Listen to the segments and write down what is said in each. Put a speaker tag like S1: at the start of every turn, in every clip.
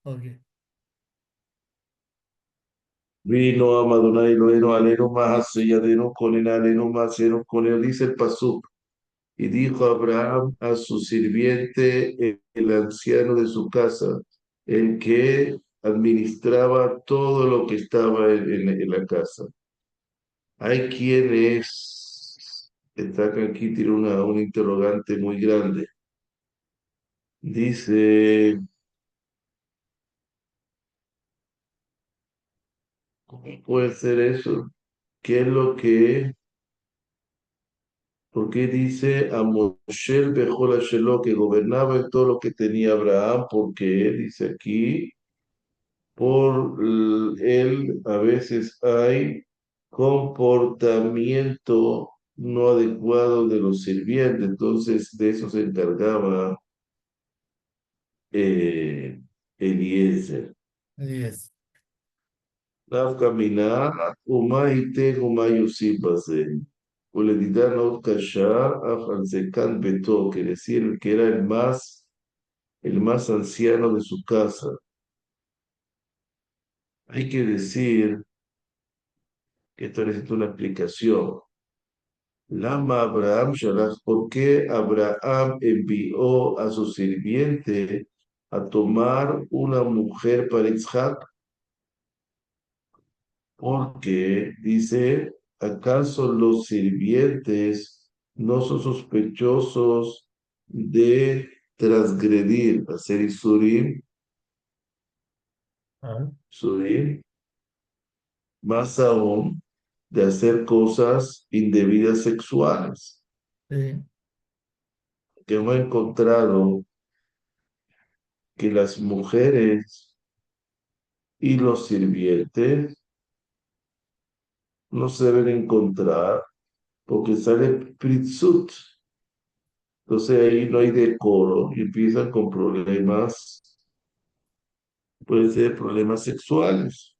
S1: Ok.
S2: Vino a Madonai Loeno Aleno Mahaseyadeno Conen Aleno Maseno Conen, dice el Pasuk. Y dijo Abraham a su sirviente, el anciano de su casa, el que administraba todo lo que estaba en la casa. Hay quienes, está aquí, tiene una interrogante muy grande. Dice, ¿cómo puede ser eso? ¿Qué es lo que, por qué dice a Moshe Bejol Shelo que gobernaba en todo lo que tenía Abraham? Porque dice aquí, él a veces hay comportamiento no adecuado de los sirvientes, entonces de eso se encargaba eh, Eliezer.
S1: Yes.
S2: נפקא מינה, ומה ייתן ומה יוסיף בזה. ולדידה מאוד קשה, אף על זקן ביתו, que decir el que era el más anciano de su casa. Hay que decir que esto necesita una explicación. Lama Abraham Shalach, ¿por qué Abraham envió a su sirviente a tomar una mujer para Isaac? Porque dice, ¿acaso los sirvientes no son sospechosos de transgredir, hacer isurim,
S1: Ah,
S2: surim, más aún de hacer cosas indebidas sexuales?
S1: sí.
S2: Que hemos encontrado que las mujeres y los sirvientes no se deben encontrar porque sale pritzut. Entonces ahí no hay decoro y empiezan con problemas, pueden ser problemas sexuales.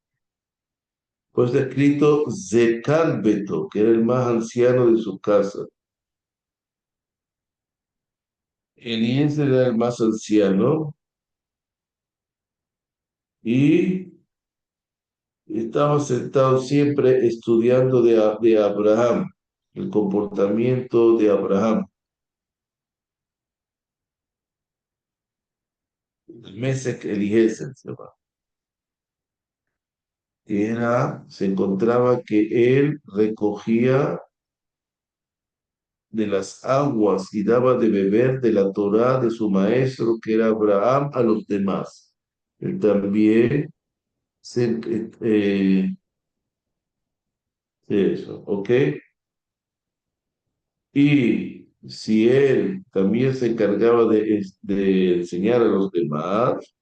S2: Pues está escrito Zekan Beto, que era el más anciano de su casa. Eliezer era el más anciano y estaba sentado siempre estudiando de Abraham, el comportamiento de Abraham. Mesec Eliezer se llama. Se encontraba que él recogía de las aguas y daba de beber de la Torá de su maestro, que era Abraham, a los demás. Él también eso, ¿ok? Y si él también se encargaba de enseñar a los demás,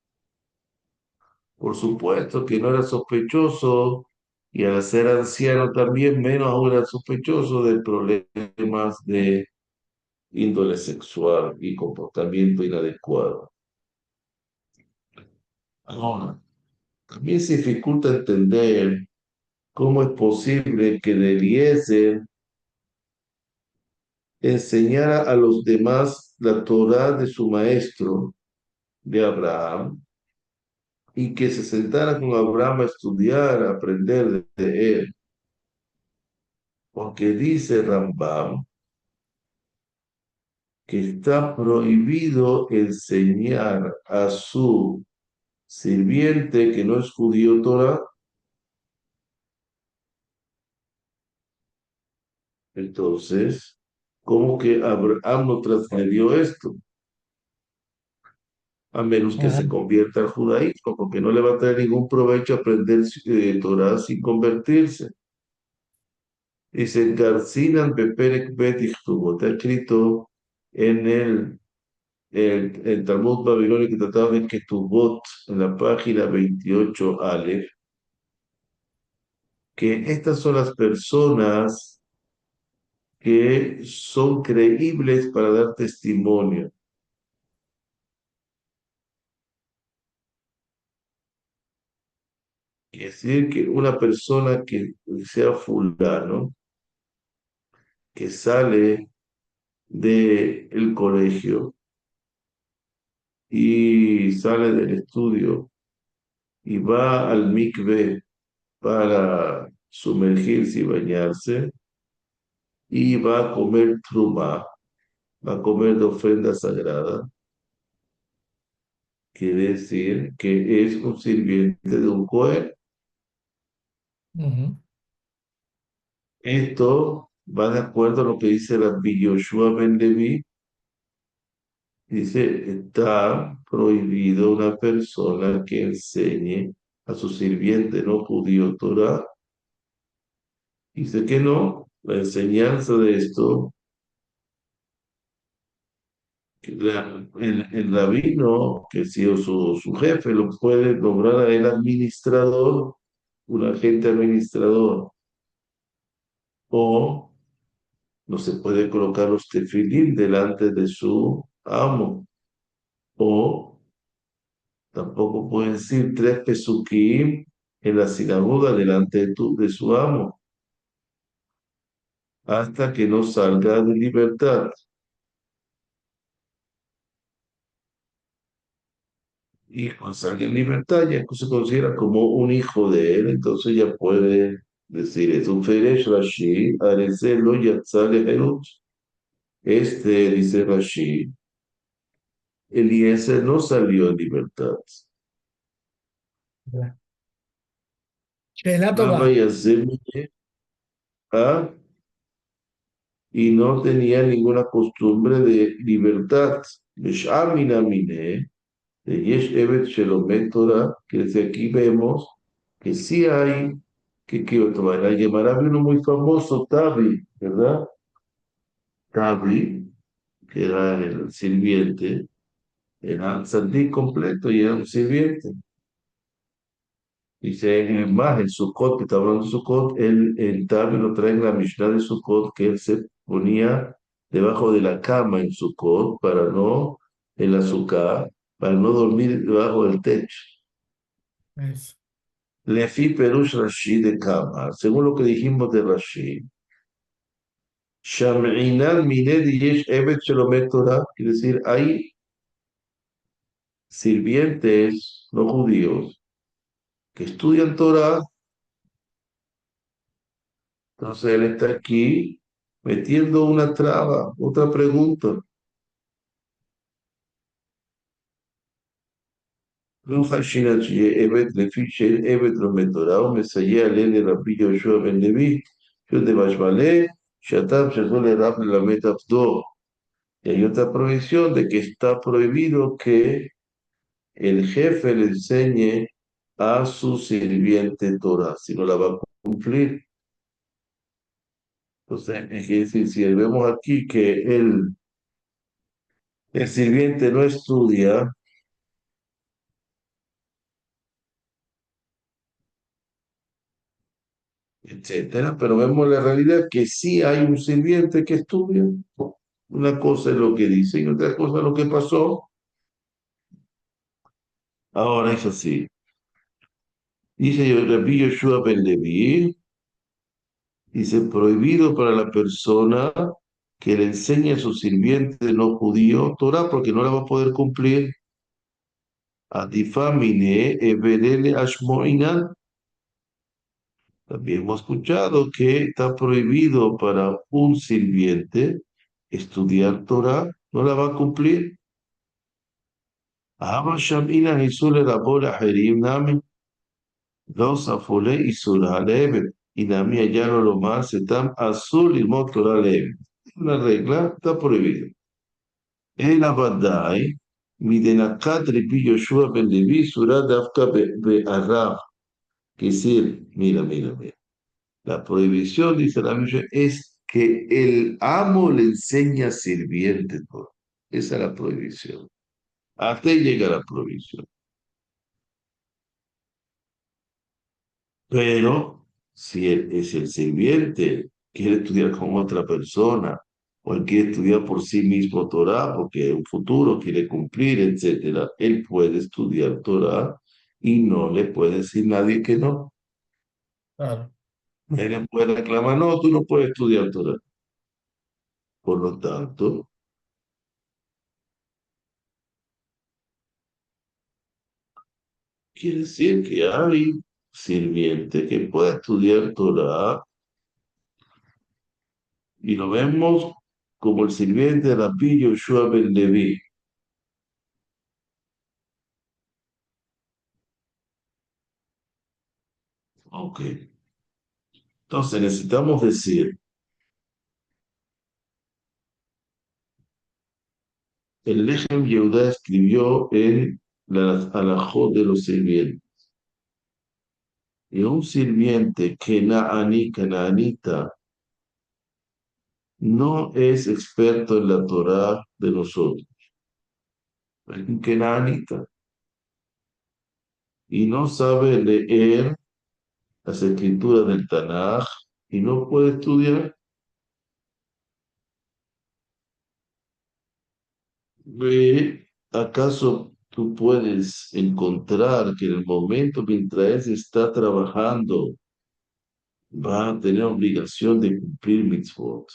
S2: por supuesto que no era sospechoso, y al ser anciano también menos aún era sospechoso de problemas de índole sexual y comportamiento inadecuado. Ahora, también se dificulta entender cómo es posible que de Eliezer enseñara a los demás la Torá de su maestro, de Abraham, y que se sentara con Abraham a estudiar, a aprender de él. Porque dice Rambam que está prohibido enseñar a su sirviente que no es judío Torah. Entonces, ¿cómo que Abraham no transgredió esto? A menos que
S1: Ajá.
S2: se convierta al judaísmo, porque no le va a traer ningún provecho aprender Torah sin convertirse. Y se encarcinan Beperek Bet Ichtubo. Está escrito en el Talmud babilónico tratado de Ketubot, en la página 28 Aleph, que estas son las personas que son creíbles para dar testimonio. Quiere decir que una persona que sea fulano, que sale del colegio y sale del estudio y va al mikve para sumergirse y bañarse y va a comer truma, va a comer de ofrenda sagrada, quiere decir que es un sirviente de un Cohen.
S1: Ujú,
S2: Esto va de acuerdo a lo que dice Rabbi Yoshua ben Levi. Dice, está prohibido una persona que enseñe a su sirviente no judío Torah. Dice que no, la enseñanza de esto, que el rabino, que si o su jefe lo puede nombrar a él administrador, un agente administrador, o no se puede colocar los tefilín delante de su amo, o tampoco puede decir tres pesukim en la sinagoga delante de su amo, hasta que no salga de libertad. Y cuando salga en libertad ya se considera como un hijo de él, entonces ya puede decir, es un Feresh Rashi, Arecelo Yatzale Herut. Este, dice Rashi, Eliezer no salió en libertad.
S1: ya. Sheela
S2: Abba
S1: Tová.
S2: Yazemine, ¿ah? Y no tenía ninguna costumbre de libertad. Mish'amina mine, de Yesh Evet Shelomet Torah, que desde aquí vemos que sí hay, que tomar, la Gemara había uno muy famoso, Tabi, ¿verdad? Tabi, que era el sirviente, era un sandí completo y era un sirviente. Dice, más en Sukkot, que está hablando de Sukkot, el Tabi lo trae en la Mishnah de Sukkot, que él se ponía debajo de la cama en Sukkot para no, el azúcar, para no dormir debajo del techo.
S1: Eso.
S2: Lefi Perush Rashi de Kama, según lo que dijimos de Rashi, Sham'inan Mined Yesh Evet Shelomet Torah, es decir, hay sirvientes no judíos que estudian Torah, entonces él está aquí metiendo una traba, otra pregunta. לא חשינן שיהיה עבד לפי שאין עבד לומד תורה ומסייע לרבי יהושע בן לוי, שהוא דמשמעלה, שהטעם שלו לרב ללמד עבדו. Y hay otra prohibición de que está prohibido que el jefe le enseñe a su sirviente Torah, si no la va a cumplir. Entonces, es decir, si vemos aquí que el sirviente no estudia, etcétera, pero vemos la realidad que sí hay un sirviente que estudia. Una cosa es lo que dice y otra cosa es lo que pasó. Ahora es así. Dice Rabbi Yoshua ben Levi, dice, prohibido para la persona que le enseñe a su sirviente no judío Torah porque no la va a poder cumplir. Adifamine eberele ashmoinan. También hemos escuchado que está prohibido para un sirviente estudiar Torah, no la va a cumplir. Ahaba shamina hisule rabora herim nami. Dos afole y suralebe. Y Nami allá no lo más, están azul y motoralebe. Una regla está prohibida. El abadai, midenakat ripi Yoshua ben Levi, surah dafka be'arab. Que decir, mira. La prohibición, dice la Biblia, es que el amo le enseña sirviente todo. Esa es la prohibición. Hasta ahí llega la prohibición. Pero si es el sirviente quiere estudiar con otra persona o él quiere estudiar por sí mismo Torah porque en un futuro quiere cumplir, etcétera, él puede estudiar Torah y no le puede decir nadie que no.
S1: Claro.
S2: Él le puede reclamar, no, tú no puedes estudiar Torah. Por lo tanto, Quiere decir que hay sirviente que pueda estudiar Torah y lo vemos como el sirviente de Rabbi Yoshua ben Levi. Ok. Entonces necesitamos decir, el Lechem Yehuda escribió en la Alajot de los sirvientes. Y un sirviente Canaanita, no es experto en la Torah de nosotros. Es un Canaanita y no sabe leer las escrituras del Tanaj y no puede estudiar. ¿Acaso tú puedes encontrar que en el momento mientras él está trabajando va a tener obligación de cumplir mitzvot?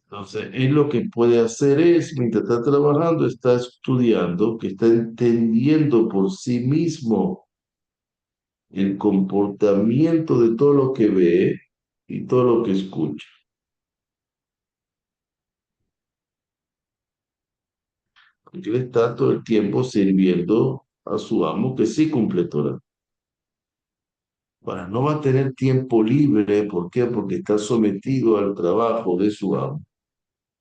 S2: Entonces, él lo que puede hacer es, mientras está trabajando, está estudiando, que está entendiendo por sí mismo el comportamiento de todo lo que ve y todo lo que escucha. Porque él está todo el tiempo sirviendo a su amo que sí cumple Torah. Ahora, no va a tener tiempo libre, ¿por qué? Porque está sometido al trabajo de su amo.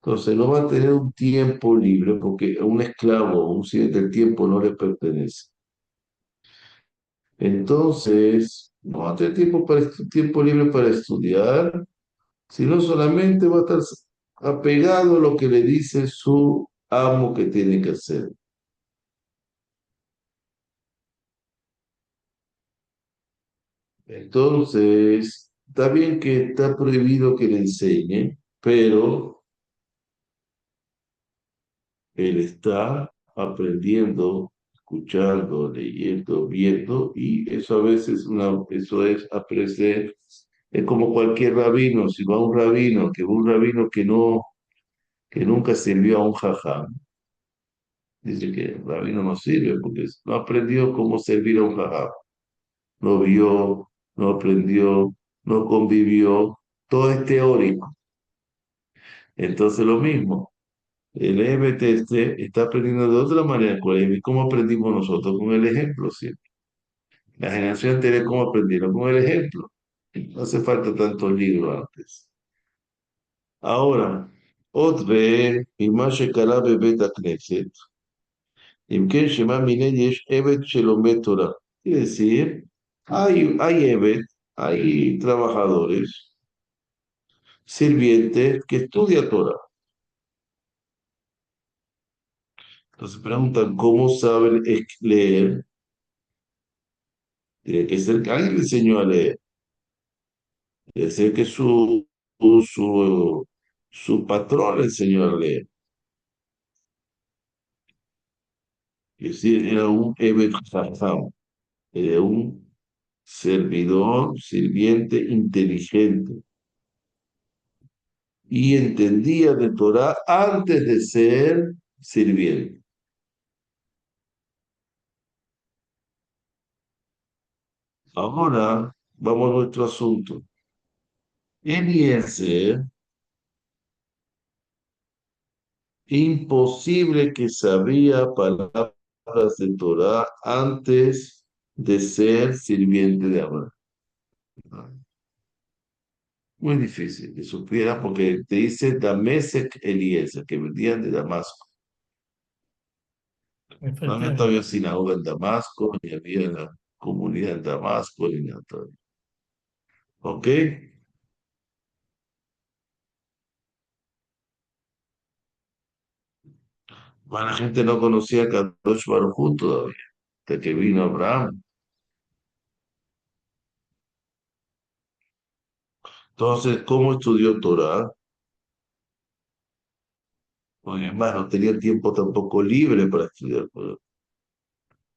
S2: Entonces, no va a tener un tiempo libre porque a un esclavo, un sirviente, el tiempo no le pertenece. Entonces, no va a tener tiempo libre para estudiar, sino solamente va a estar apegado a lo que le dice su amo que tiene que hacer. Entonces, está bien que está prohibido que le enseñe, pero él está aprendiendo, escuchando, leyendo, viendo, y eso a veces eso es aprender. Es como cualquier rabino, si va un rabino, que no, que nunca sirvió a un jajam, dice que el rabino no sirve porque no aprendió cómo servir a un jajam, no vio, no aprendió, no convivió, todo es teórico. Entonces lo mismo, el EBT está aprendiendo de otra manera con el EBT. ¿Cómo aprendimos nosotros? Con el ejemplo, ¿sí? La generación anterior, ¿cómo aprendieron? Con el ejemplo. No hace falta tantos libros antes. Ahora, Otve, y שקרה בבית הכנסת, אם כן שמע מנין יש עבד שלומד תורה. Quiere decir, hay Evet, hay trabajadores, sirvientes que estudian Torah. Entonces preguntan, ¿cómo saben leer? Tiene que ser que alguien le enseñó a leer. Debe ser que su patrón le enseñó a leer. Es decir, era un Evet Chacham, era un servidor, sirviente inteligente. Y entendía de Torah antes de ser sirviente. Ahora vamos a nuestro asunto. Eliezer, imposible que sabía palabras de Torah antes de ser sirviente de Abraham. Muy difícil que supiera porque te dice Damesek Eliezer, que vendían de Damasco. No había
S1: Efectivamente.
S2: todavía sinagoga en Damasco, ni había la comunidad en Damasco, ni nada todavía. ¿Ok? Bueno, la gente no conocía a Kadosh Baruj Hu todavía, hasta que vino Abraham. Entonces, ¿cómo estudió Torah? Porque además no tenía tiempo tampoco libre para estudiar Torah.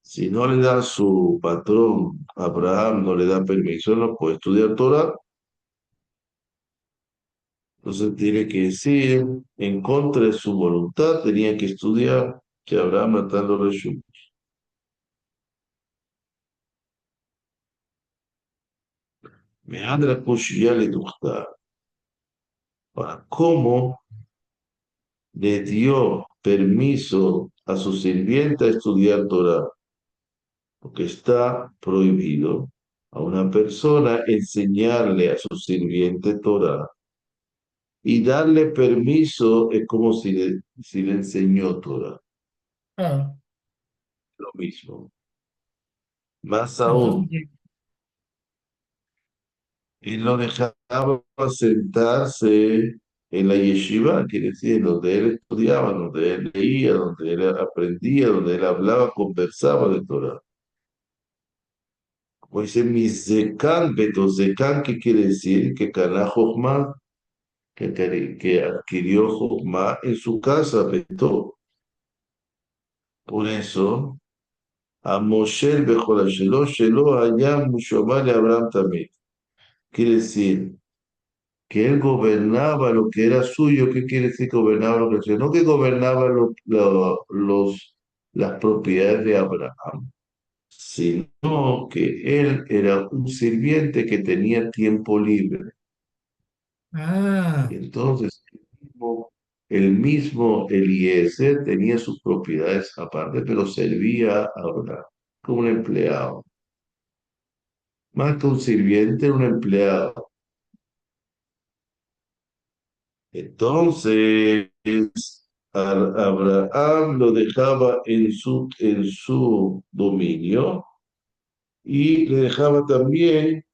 S2: Si no le da su patrón, Abraham no le da permiso, no puede estudiar Torah. Entonces tiene que decir, en contra de su voluntad, tenía que estudiar. que Abraham matando Reshut. Meandra Kushya le Dukhtar. Ahora, ¿cómo le dio permiso a su sirviente a estudiar Torah? Porque está prohibido a una persona enseñarle a su sirviente Torah y darle permiso es como si le enseñó Torah.
S1: Claro.
S2: Lo mismo. Más
S1: Entonces,
S2: aún, él lo dejaba sentarse en la yeshiva, quiere decir, donde él estudiaba, donde él leía, donde él aprendía, donde él hablaba, conversaba de Torah. Como dice mi Zekan, Beto Zekan, ¿qué quiere decir? Que Kaná Jochma, que adquirió Jochma en su casa, Beto. Por eso, a Moshe Bejol Shelo, allá Mushomá le Abraham también. Quiere decir, que él gobernaba lo que era suyo. ¿Qué quiere decir gobernaba lo que era suyo? No que gobernaba las propiedades de Abraham, sino que él era un sirviente que tenía tiempo libre. Y
S1: ah,
S2: entonces el mismo Eliezer tenía sus propiedades aparte, pero servía a Abraham como un empleado. Más que un sirviente, era un empleado. Entonces, Abraham lo dejaba en su dominio y le dejaba también,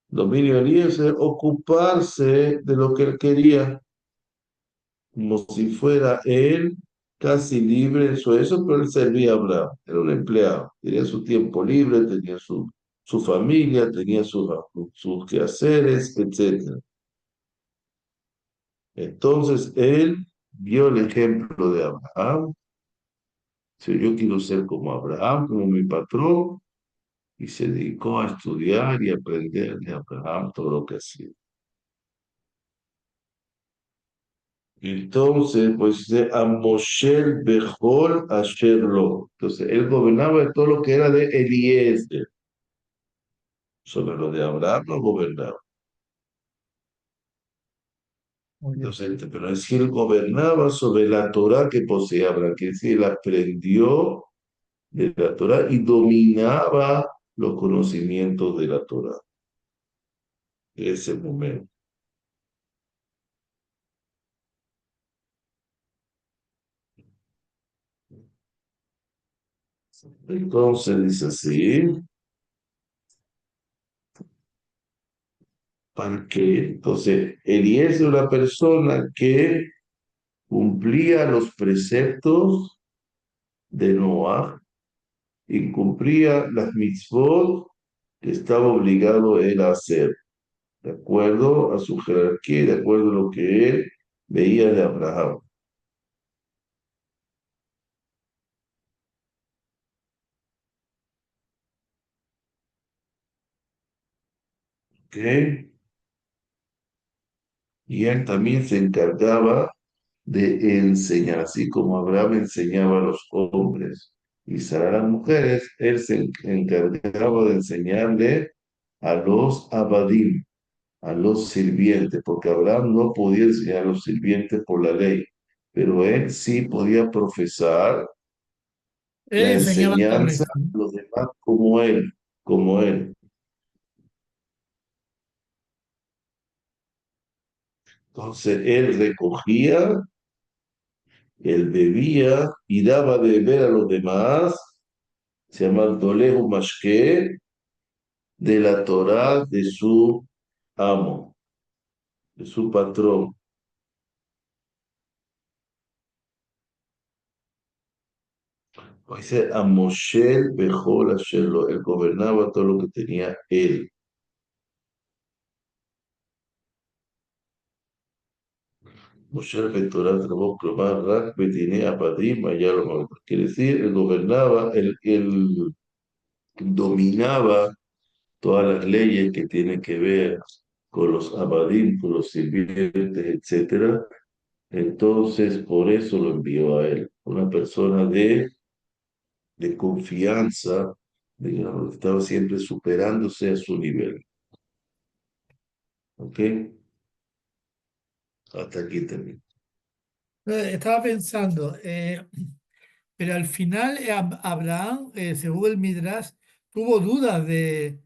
S2: dominio de Eliezer, ocuparse de lo que él quería, como si fuera él casi libre en su eso, pero él servía a Abraham, era un empleado, tenía su tiempo libre, tenía su familia, tenía sus quehaceres, etc. Entonces, él vio el ejemplo de Abraham. Si yo quiero ser como Abraham, como mi patrón, y se dedicó a estudiar y aprender de Abraham todo lo que hacía. Entonces, pues dice, a Moshe Bejol Asher Lo. Entonces, él gobernaba de todo lo que era de Eliezer. Sobre lo de Abraham no gobernaba.
S1: muy bien.
S2: Entonces, pero es que él gobernaba sobre la Torah que poseía Abraham, que es decir, él aprendió de la Torah y dominaba los conocimientos de la Torah en ese momento. Entonces dice así, ¿para qué? Entonces, Elías es una persona que cumplía los preceptos de Noah y cumplía las mitzvot que estaba obligado él a hacer, de acuerdo a su jerarquía y de acuerdo a lo que él veía de Abraham. ¿Ok? Y él también se encargaba de enseñar, así como Abraham enseñaba a los hombres y Sara a las mujeres, él se encargaba de enseñarle a los abadim, a los sirvientes, porque Abraham no podía enseñar a los sirvientes por la ley, pero él sí podía profesar
S1: Él
S2: la
S1: enseñaba al
S2: enseñanza
S1: resto, ¿no?
S2: a los demás como él, como él. Entonces él recogía, él bebía y daba de beber a los demás, se llama Dolehu Mashke, de la Torá de su amo, de su patrón. Dice a Moshe Bejol Asherlo, él gobernaba todo lo que tenía él. Moshe Betorah trabó Klomar Rak Betine Apadim, allá lo quiere decir, él gobernaba, él dominaba todas las leyes que tienen que ver con los abadim, con los sirvientes, etcétera, Entonces, por eso lo envió a él, una persona de confianza, digamos, que estaba siempre superándose a su nivel. ¿Ok? Hasta aquí también.
S1: Estaba pensando, pero al final Abraham, según el Midrash, tuvo dudas de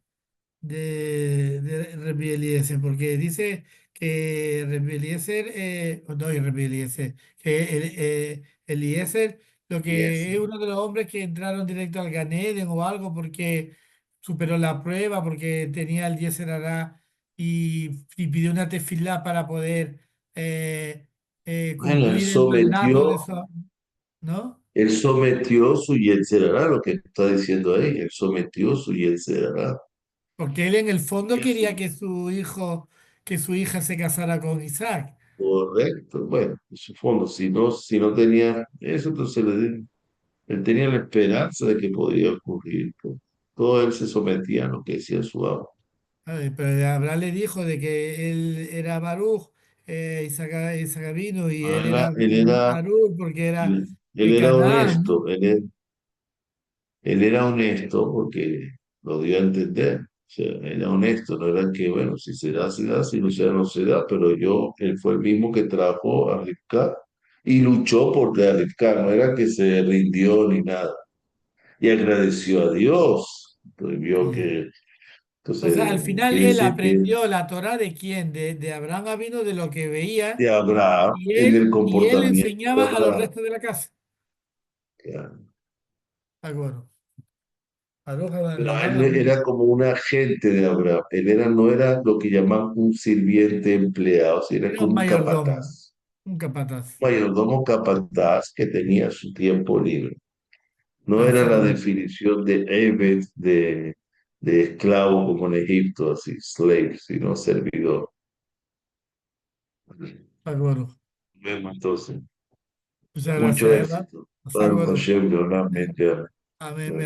S1: Rabbi Eliezer, porque dice que Rabbi Eliezer, no, y Rabbi Eliezer, que Eliezer, lo
S2: Yes.
S1: que es uno de los hombres que entraron directo al Gan Eden o algo, porque superó la prueba, porque tenía el Yetzer Hará y pidió una tefilá para poder
S2: Bueno,
S1: cumplir el mandato de eso, ¿no?
S2: él sometió su Yetzer Hará, lo que está diciendo ahí, él sometió su Yetzer Hará.
S1: Porque él en el fondo
S2: Y
S1: quería
S2: eso,
S1: que que su hija se casara con Isaac.
S2: correcto. Bueno, en su fondo, si no tenía eso, entonces él tenía la esperanza de que podía ocurrir, pues. Todo él se sometía a lo que decía su amo.
S1: Ay, pero Abraham le dijo de que él era Baruch, Isaac vino y él
S2: Ahora,
S1: era Arur porque era
S2: él
S1: de
S2: era
S1: Canaán, ¿no?
S2: honesto, él era honesto porque lo dio a entender. O sea, era honesto, no era que, bueno, si se da, se da, si no se da, no se da, pero él fue el mismo que trajo a Rivka y luchó por a Rivka, no era que se rindió ni nada. Y agradeció a Dios. Entonces vio
S1: Sí.
S2: que,
S1: O sea, al
S2: entonces,
S1: final
S2: quiere
S1: él
S2: decir que
S1: aprendió la Torá de quién, de Abraham vino de lo que
S2: de
S1: veía
S2: Abraham,
S1: y
S2: del
S1: él
S2: comportamiento de
S1: enseñaba a los
S2: Abraham.
S1: restos de la casa.
S2: Ya.
S1: De acuerdo. Baruch
S2: Pero
S1: Labán
S2: él era como un agente de Abraham. No era lo que llaman un sirviente empleado, sino era
S1: era un
S2: como un
S1: mayordomo,
S2: capataz.
S1: un capataz.
S2: Mayordomo capataz que tenía su tiempo libre. No
S1: Para
S2: era
S1: hacer
S2: la
S1: lo.
S2: definición de Eved, de esclavo como en Egipto, así, slave, sino servidor.
S1: De acuerdo.
S2: Vemos entonces.
S1: Muchas
S2: Mucho
S1: gracias, Eva.
S2: éxito.
S1: Hasta
S2: Baruch
S1: luego.
S2: Hashem, realmente.
S1: Amén.